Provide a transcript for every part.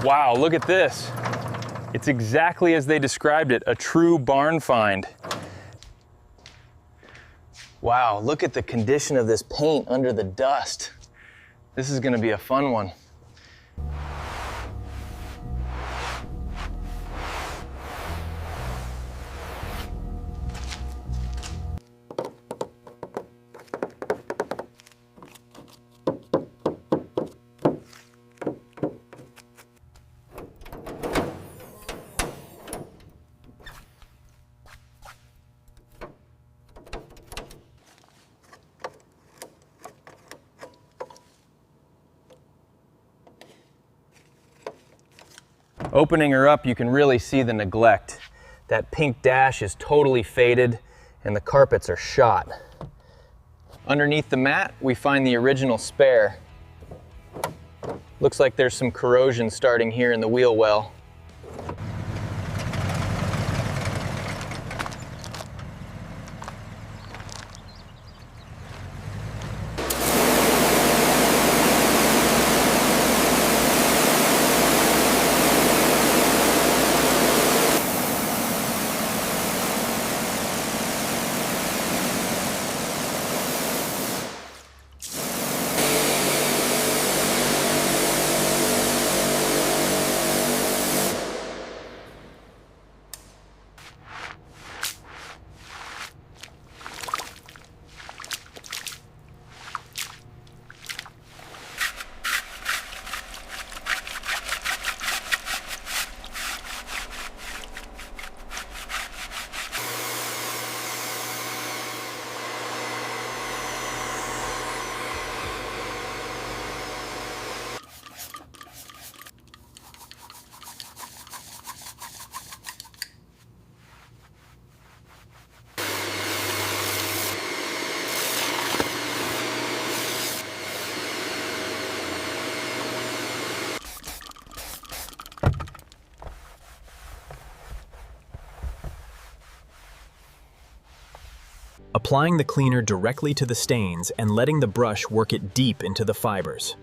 Wow, look at this. It's exactly as they described it, a true barn find. Wow, look at the condition of this paint under the dust. This is gonna be a fun one. Opening her up, you can really see the neglect. That pink dash is totally faded and the carpets are shot. Underneath the mat, we find the original spare. Looks like there's some corrosion starting here in the wheel well. Applying the cleaner directly to the stains and letting the brush work it deep into the fibers.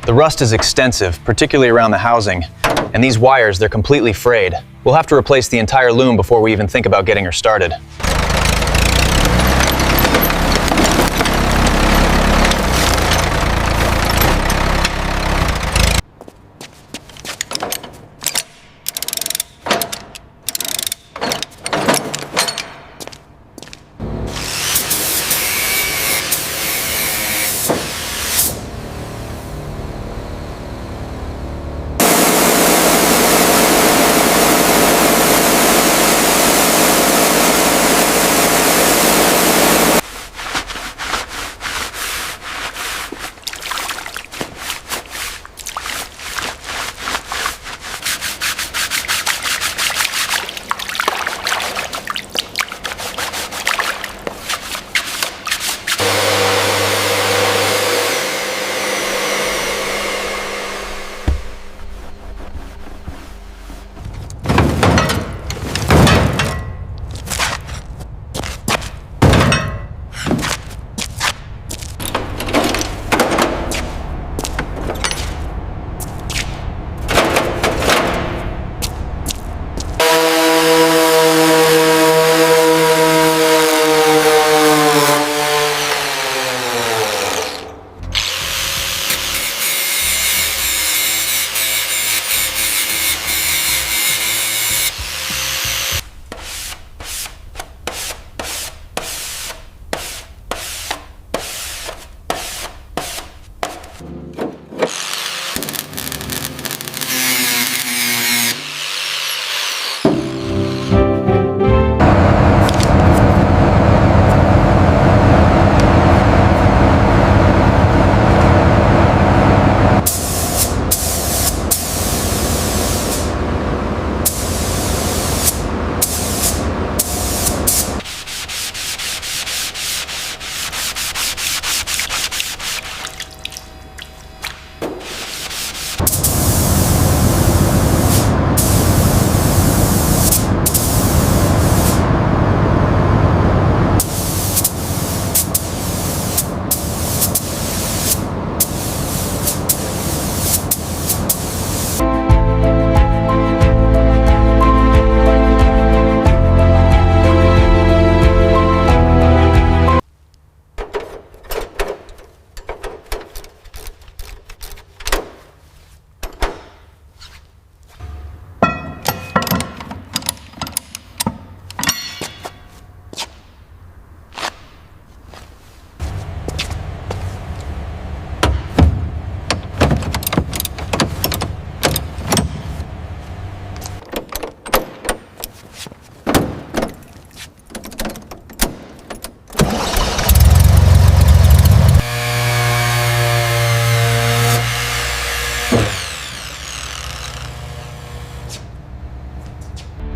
The rust is extensive, particularly around the housing, and these wires, they're completely frayed. We'll have to replace the entire loom before we even think about getting her started.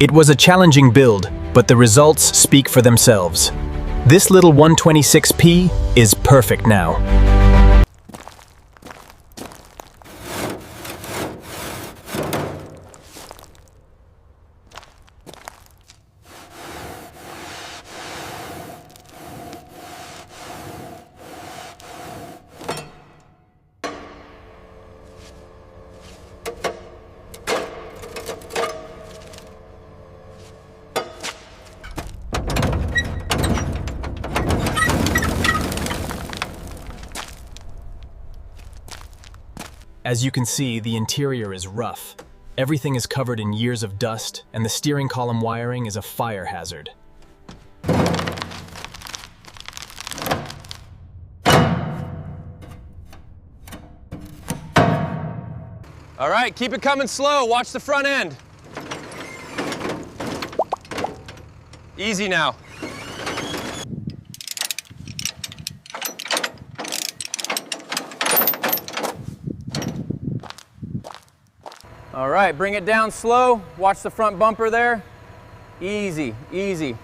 It was a challenging build, but the results speak for themselves. This little 126P is perfect now. As you can see, the interior is rough. Everything is covered in years of dust, and the steering column wiring is a fire hazard. All right, keep it coming slow. Watch the front end. Easy now. All right, bring it down slow. Watch the front bumper there. Easy, easy.